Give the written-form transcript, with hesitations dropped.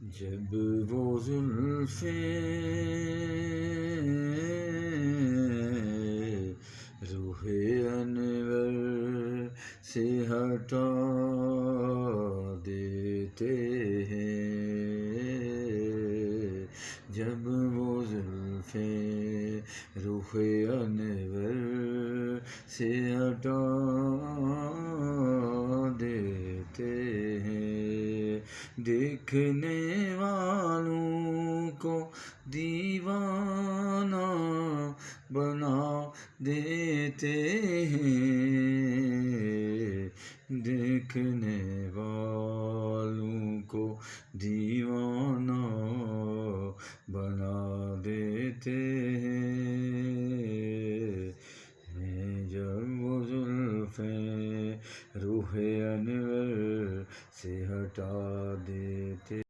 जब वो जुल्फ़ें रूहे अनवर से हटा देते हैं, जब वो जुल्फ़ें रूहे अनवर से हटा देते हैं, देखने वालों को दीवाना बना देते हैं, देखने वालों को दीवाना बना देते हैं, जब वो जुल्फ़ें रूहे अनवर से हटा